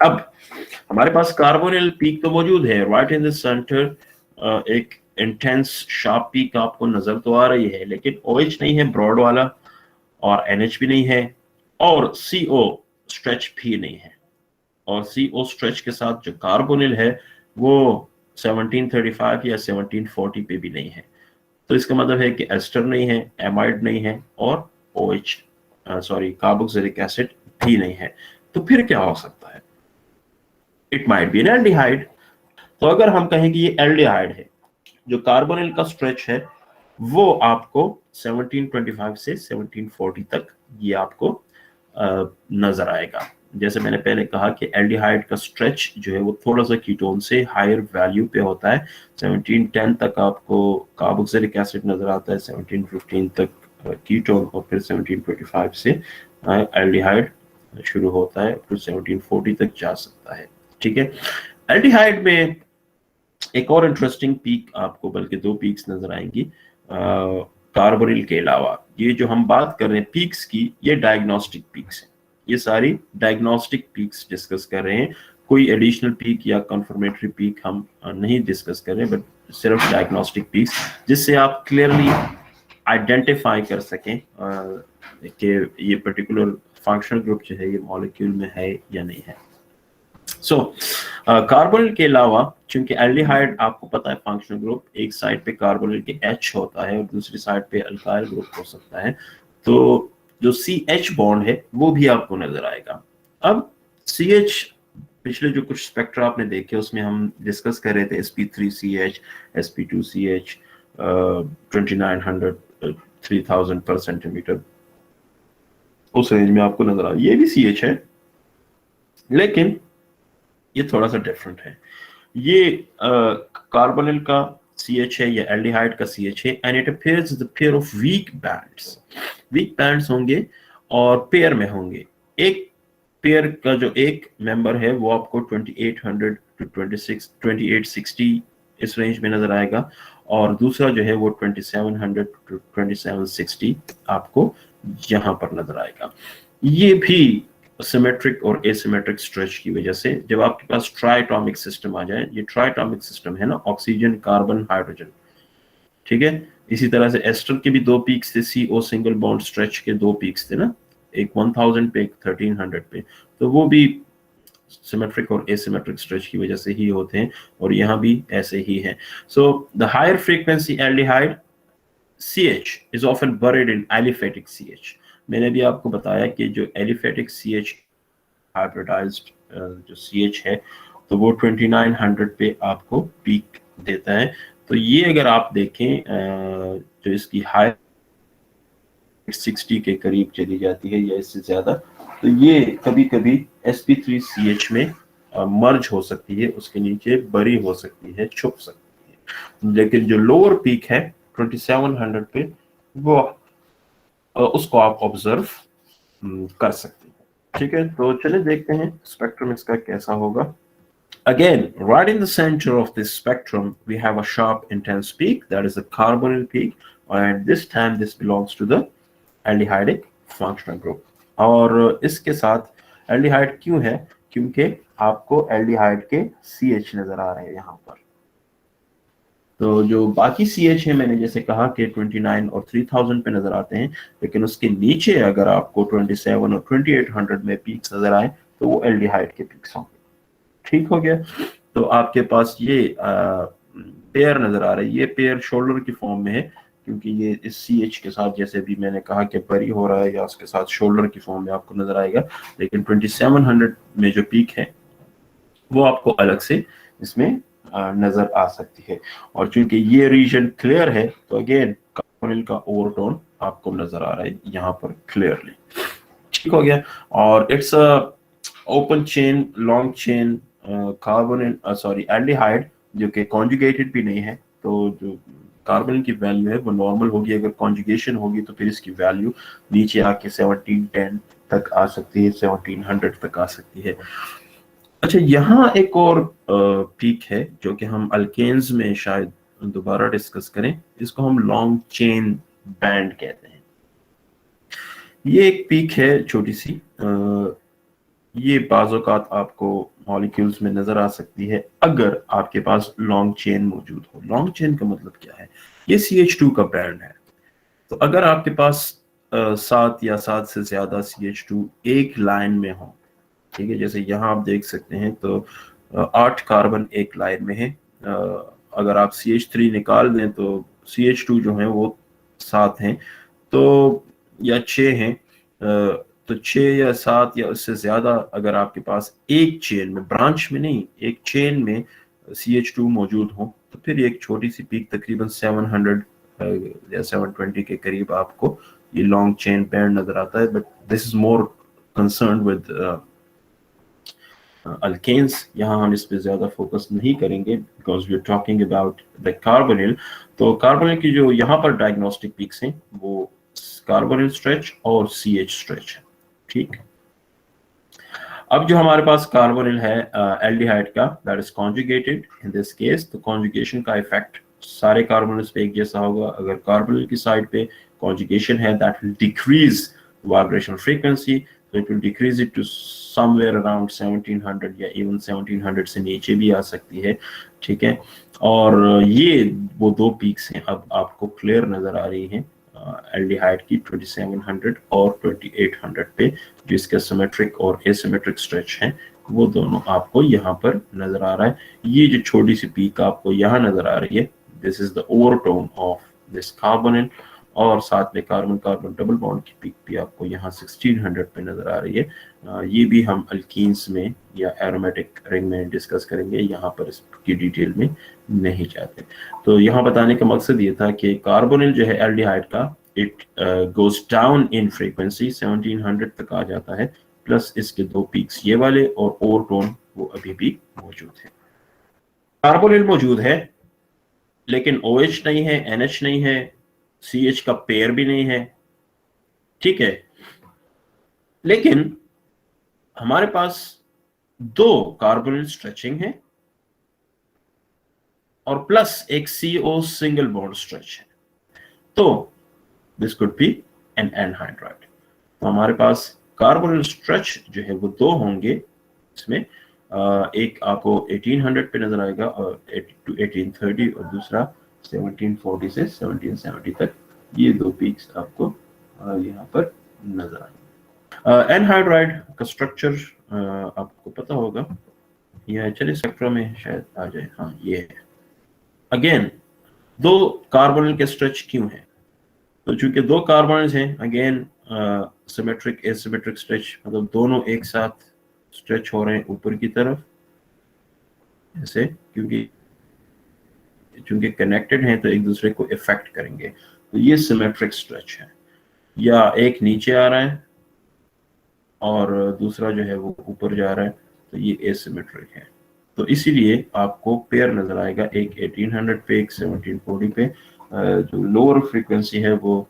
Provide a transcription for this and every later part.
अब हमारे पास कार्बोनिल पीक तो मौजूद है राइट इन द सेंटर, एक इंटेंस शार्प पीक आपको नजर तो आ रही है, लेकिन OH नहीं है ब्रॉड वाला, और NH भी नहीं है, और CO स्ट्रेच भी नहीं है। और CO स्ट्रेच के साथ जो कार्बोनिल है वो 1735 या 1740 पे भी नहीं है। तो इसका मतलब है कि एस्टर नहीं है, एमाइड नहीं है, और OH कार्बोक्सिलिक एसिड भी नहीं है। तो फिर क्या हो सकता है? It might be N aldehyde. तो अगर हम कहें कि ये एल्डिहाइड है, जो कार्बोनिल का स्ट्रेच है वो आपको 1725 से 1740 तक ये आपको नजर आएगा। जैसे मैंने पहले कहा कि एल्डिहाइड का स्ट्रेच जो है वो थोड़ा सा कीटोन से हायर वैल्यू पे होता है। 1710 तक आपको कार्बोक्सिलिक एसिड नजर आता है, 1715 तक कीटोन, और फिर 1725 से एल्डिहाइड शुरू होता है, फिर 1740 तक जा सकता है। ठीक है, एल्डिहाइड में एक और इंटरेस्टिंग पीक आपको, बल्कि दो पीक्स नजर आएंगी कार्बोनिल के अलावा। ये जो हम बात कर रहे हैं पीक्स की, ये डायग्नोस्टिक पीक्स हैं। ये सारी डायग्नोस्टिक पीक्स डिस्कस कर रहे हैं, कोई एडिशनल पीक या कंफर्मेटरी पीक हम नहीं डिस्कस कर रहे, बट सिर्फ डायग्नोस्टिक पीक्स, जिससे आप क्लियरली आइडेंटिफाई कर सकें कि ये पर्टिकुलर फंक्शनल ग्रुप जो है ये मॉलिक्यूल में है या नहीं है। सो कार्बोनिल के अलावा, चूंकि एल्डिहाइड आपको पता है फंक्शनल ग्रुप, एक साइड पे कार्बोनिल के H होता है और दूसरी साइड पे अल्काइल ग्रुप हो सकता है, तो जो CH बॉन्ड है वो भी आपको नजर आएगा। अब CH, पिछले जो कुछ स्पेक्ट्रा आपने देखे उसमें हम डिस्कस कर रहे थे sp3CH, sp2CH, 2900 3000 पर सेंटीमीटर, उस रेंज में आपको नजर आ, ये भी CH है, लेकिन ये थोड़ा सा डिफरेंट है। ये कार्बोनिल का CH है या एल्डिहाइड का CH है, and it appears the pair of weak bands. Weak bands होंगे और पेयर में होंगे। एक पेयर का जो एक मेंबर है वो आपको 2800 टू 2860 इस रेंज में नजर आएगा, और दूसरा जो है वो 2700 टू 2760 आपको यहां पर नजर आएगा। ये भी सिमेट्रिक और एसिमेट्रिक स्ट्रेच की वजह से, जब आपके पास ट्राइटॉमिक सिस्टम आ जाए, ये ट्राइटॉमिक सिस्टम है ना, ऑक्सीजन, कार्बन, हाइड्रोजन, ठीक है। इसी तरह से एस्टर के भी दो पीक्स थे, CO सिंगल बॉन्ड स्ट्रेच के दो पीक्स थे ना, एक 1000 पे, एक 1300 पे, तो वो भी सिमेट्रिक और एसिमेट्रिक स्ट्रेच की वजह से ही होते हैं, और यहाँ भी ऐसे ही है। So the higher frequency aldehyde CH is often buried in aliphatic CH। मैंने भी आपको बताया कि जो एलिफेटिक CH हाइब्रिडाइज्ड जो CH है, तो वो 2900 पे आपको पीक देता है। तो ये अगर आप देखें जो इसकी हाई 60 के करीब चली जाती है या इससे ज्यादा, तो ये कभी कभी sp3CH में मर्ज हो सकती है, उसके नीचे बरी हो सकती है, छुप सकती है। लेकिन जो लोअर पीक है 2700 पे, वो उसको आप ऑब्जर्व कर सकते हैं। ठीक है, तो चलिए देखते हैं स्पेक्ट्रम इसका कैसा होगा। Again, right in the center of this spectrum, we have a sharp, intense peak, that is the carbonyl peak, and this time this belongs to the aldehydic functional group। और इसके साथ एल्डिहाइड क्यों है? क्योंकि आपको एल्डिहाइड के CH नजर आ रहे हैं यहाँ पर। तो जो बाकी CH है, मैंने जैसे कहा कि 29 और 3000 पे नजर आते हैं, लेकिन उसके नीचे अगर आपको 27 और 2800 में पीक्स नजर आए तो वो एल्डिहाइड के पीक्स होंगे। ठीक हो गया। तो आपके पास ये पेयर नजर आ रही है, ये पेयर शोल्डर की फॉर्म में है, क्योंकि ये इस CH के साथ, जैसे भी मैंने कहा कि बरी हो रहा है, या उसके साथ शोल्डर की फॉर्म में आपको नजर आएगा। लेकिन 2700 में जो पीक है वो आपको अलग से इसमें नजर आ सकती है। और चूंकि ये रीजन क्लियर है, तो अगेन कार्बोनिल का ओवरटोन आपको नजर आ रहा है यहाँ पर क्लियरली। ठीक हो गया। और it's open chain, long chain carbonyl aldehyde, जो कि कॉन्जुगेटेड भी नहीं है। तो जो कार्बन की वैल्यू है वो नॉर्मल होगी, अगर कॉन्जुगेशन होगी तो फिर इसकी वैल्यू नीचे आके 1710 तक आ सकती है, 1700 तक आ सकती है। अच्छा, यहाँ एक और पीक है जो कि हम अल्केन्स में शायद दोबारा डिस्कस करें, जिसको हम लॉन्ग चेन बैंड कहते हैं। ये एक पीक है छोटी सी, ये बाज़ औक़ात आपको मॉलिक्यूल्स में नजर आ सकती है अगर आपके पास लॉन्ग चेन मौजूद हो। लॉन्ग चेन का मतलब क्या है? ये CH2 का बैंड है। तो अगर आपके पास 7 या 7 से ज्यादा CH2 एक लाइन में हो, ठीक है, जैसे यहाँ आप देख सकते हैं, तो 8 कार्बन एक लाइन में है। अगर आप CH3 निकाल दें तो CH2 जो है वो 7 हैं, तो या 6 हैं। तो 6 या 7 या उससे ज्यादा अगर आपके पास एक चेन में, ब्रांच में नहीं, एक चेन में CH2 मौजूद हो, तो फिर एक छोटी सी पीक तकरीबन 700 या 720 के करीब आपको ये लॉन्ग चेन बैंड नजर आता है। But this is more concern with alkenes. यहाँ हम इस पे ज्यादा फोकस नहीं करेंगे because we are talking about the carbonyl. तो कार्बोनिल की जो यहाँ पर डायग्नोस्टिक पीक्स हैं वो कार्बोनिल स्ट्रेच और CH स्ट्रेच है। ठीक, अब जो हमारे पास कार्बोनिल है एल्डिहाइड का, that is conjugated in this case, तो कॉन्जुगेशन का इफेक्ट सारे कार्बोनिल्स पे एक जैसा होगा। अगर कार्बोनिल की साइड पे कॉन्जुगेशन है, that will decrease vibrational frequency, so it will decrease it to somewhere around 1700 या even 1700 से नीचे भी आ सकती है। ठीक है, और ये वो दो पीक्स हैं अब आपको क्लियर नजर आ रही हैं एल्डिहाइड की 2700 और 2800 पे, जो इसका सिमेट्रिक और एसिमेट्रिक स्ट्रेच है वो दोनों आपको यहाँ पर नजर आ रहा है। ये जो छोटी सी पीक आपको यहाँ नजर आ रही है, this is the overtone of this carbonyl, और साथ में कार्बन कार्बन डबल बॉन्ड की पीक भी आपको यहाँ 1600 पे नजर आ रही है। ये भी हम अल्कीन्स में या एरोमेटिक रिंग में डिस्कस करेंगे, यहाँ पर इसकी डिटेल में नहीं जाते। तो यहाँ बताने का मकसद ये था कि कार्बोनिल जो है एल्डिहाइड का, it goes down in frequency 1700 तक आ जाता है, प्लस इसके दो पीक्स ये वाले, और ओवरटोन वो अभी भी मौजूद है। कार्बोनिल मौजूद है लेकिन OH नहीं है, NH नहीं है, CH का पेयर भी नहीं है। ठीक है, लेकिन हमारे पास दो कार्बोनिल स्ट्रेचिंग है और प्लस एक CO सिंगल बॉन्ड स्ट्रेच है, तो this could be an anhydride. तो हमारे पास कार्बोनिल स्ट्रेच जो है वो दो होंगे, इसमें एक आपको 1800 पे नजर आएगा और 1830, और दूसरा 1740 से 1770 तक। ये दो पीक्स आपको यहाँ पर नजर आएंगे। एनहाइड्राइड का स्ट्रक्चर आपको पता होगा, यह चलिए स्पेक्ट्रम में शायद आ जाए। हाँ, ये है। अगेन दो कार्बोनिल के स्ट्रेच क्यों है? तो चूंकि दो कार्बोनिल्स हैं, अगेन सिमेट्रिक एसिमेट्रिक स्ट्रेच, मतलब दोनों एक साथ स्ट्रेच हो रहे हैं ऊपर की तरफ ऐसे, क्योंकि चूंकि कनेक्टेड हैं तो एक दूसरे को इफेक्ट करेंगे, तो ये सिमेट्रिक स्ट्रेच है। या एक नीचे आ रहा है और दूसरा जो है वो ऊपर जा रहा है, तो ये एसिमेट्रिक है। तो इसीलिए आपको पेयर नजर आएगा, एक 1800 पे, एक 1740 पे। जो लोअर फ्रीक्वेंसी है वो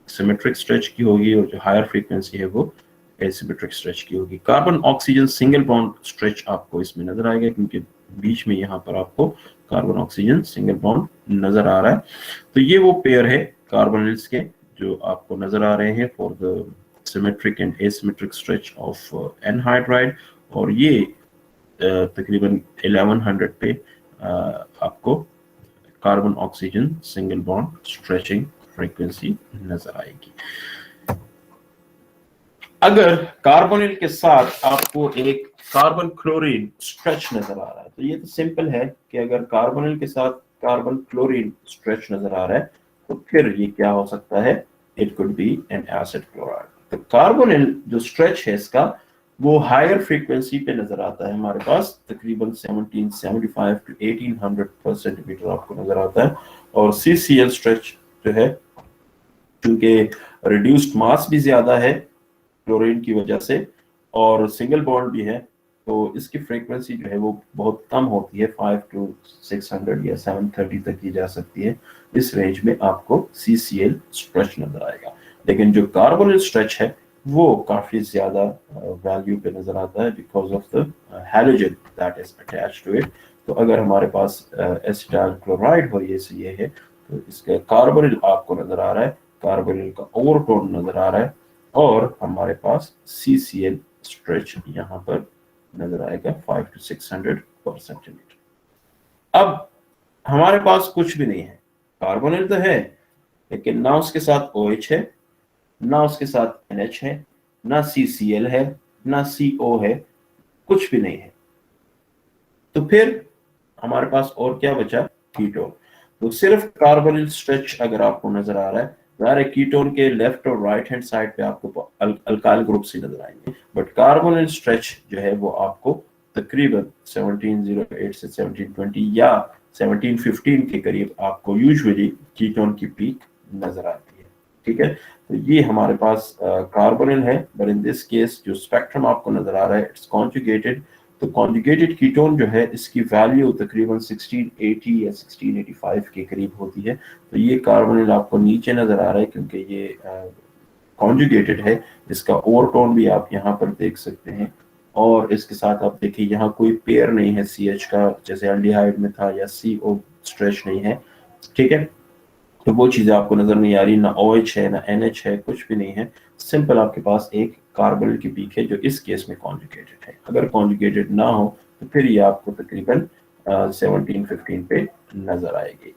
सिमेट्रिक स्ट्रेच की होगी, और जो हायर फ्रीक्वेंसी है वो एसिमेट्रिक स्ट्रेच की होगी। Carbon oxygen single bond stretch आपको इसमें नजर आएगा, क्योंकि बीच में यहाँ पर आपको कार्बन ऑक्सीजन सिंगल बॉन्ड नजर आ रहा है। तो ये वो पेयर है कार्बोनिल्स के जो आपको नजर आ रहे हैं for the symmetric and asymmetric stretch of anhydride, और ये तकरीबन 1100 पे आपको carbon oxygen single bond stretching frequency नजर आएगी। अगर कार्बोनिल के साथ आपको एक कार्बन क्लोरीन स्ट्रेच नजर आ रहा है, तो ये तो सिंपल है कि अगर कार्बोनिल के साथ कार्बन क्लोरीन स्ट्रेच नजर आ रहा है तो फिर ये क्या हो सकता है? It could be N acid chloride. तो कार्बोनिल जो स्ट्रेच है इसका वो हायर फ्रीक्वेंसी पे नजर आता है, हमारे पास तकरीबन 1775 टू 1800 पर सेंटीमीटर आपको नजर आता है। और CCl स्ट्रेच जो है, क्योंकि रिड्यूस्ड मास भी ज्यादा है क्लोरीन की वजह से और सिंगल बॉन्ड भी है, तो इसकी फ्रीक्वेंसी जो है वो बहुत कम होती है, 5 टू 600 या 730 तक की जा सकती है। इस रेंज में आपको CCl स्ट्रेच नजर आएगा। लेकिन जो कार्बोनिल स्ट्रेच है वो काफी ज्यादा वैल्यू पे नजर आता है because of the halogen that is attached to it. तो अगर हमारे पास एसिटाइल क्लोराइड हो, ये है, तो इसका कार्बोनिल आपको नजर आ रहा है, कार्बोनिल का ओवरटोन नजर आ रहा है, और हमारे पास CCl स्ट्रेच यहाँ पर नजर आएगा 5 to 600 पर सेंटीमीटर। अब हमारे पास कुछ भी नहीं है, कार्बोनिल तो है लेकिन ना उसके साथ OH है, ना उसके साथ NH है, ना CCl है, ना CO है, कुछ भी नहीं है। तो फिर हमारे पास और क्या बचा? कीटोन। तो सिर्फ कार्बोनिल स्ट्रेच अगर आपको नजर आ रहा है, ज़ाहिर है कीटोन के लेफ्ट और राइट हैंड साइड पे आपको अल्काइल ग्रुप्स ही नजर आएंगे, बट कार्बोनिल स्ट्रेच जो है वो आपको तकरीबन 1708 से 1720 या 1715 के करीब आपको यूजुअली कीटोन की पीक नजर आती है। ठीक है, तो ये हमारे पास कार्बोनिल है, बट इन दिस केस जो स्पेक्ट्रम आपको नजर आ रहा है इट्स कॉन्जुगेटेड। तो कॉन्जुगेटेड कीटोन जो है इसकी वैल्यू तकरीबन 1680 या 1685 के करीब होती है। तो ये कार्बोनिल आपको नीचे नजर आ रहा है क्योंकि ये कॉन्जुगेटेड है। इसका ओवरटोन भी आप यहाँ पर देख सकते हैं, और इसके साथ आप देखिए यहाँ कोई पेयर नहीं है CH का जैसे एल्डिहाइड में था, या CO स्ट्रेच नहीं है। ठीक है, तो वो चीजें आपको नजर नहीं आ रही, ना OH है ना NH है, कुछ भी नहीं है। सिंपल आपके पास एक कार्बोनिल की पीक है जो इस केस में कॉन्जुगेटेड है। अगर कॉन्जुगेटेड ना हो तो फिर ये आपको तकरीबन 1715 पे नजर आएगी।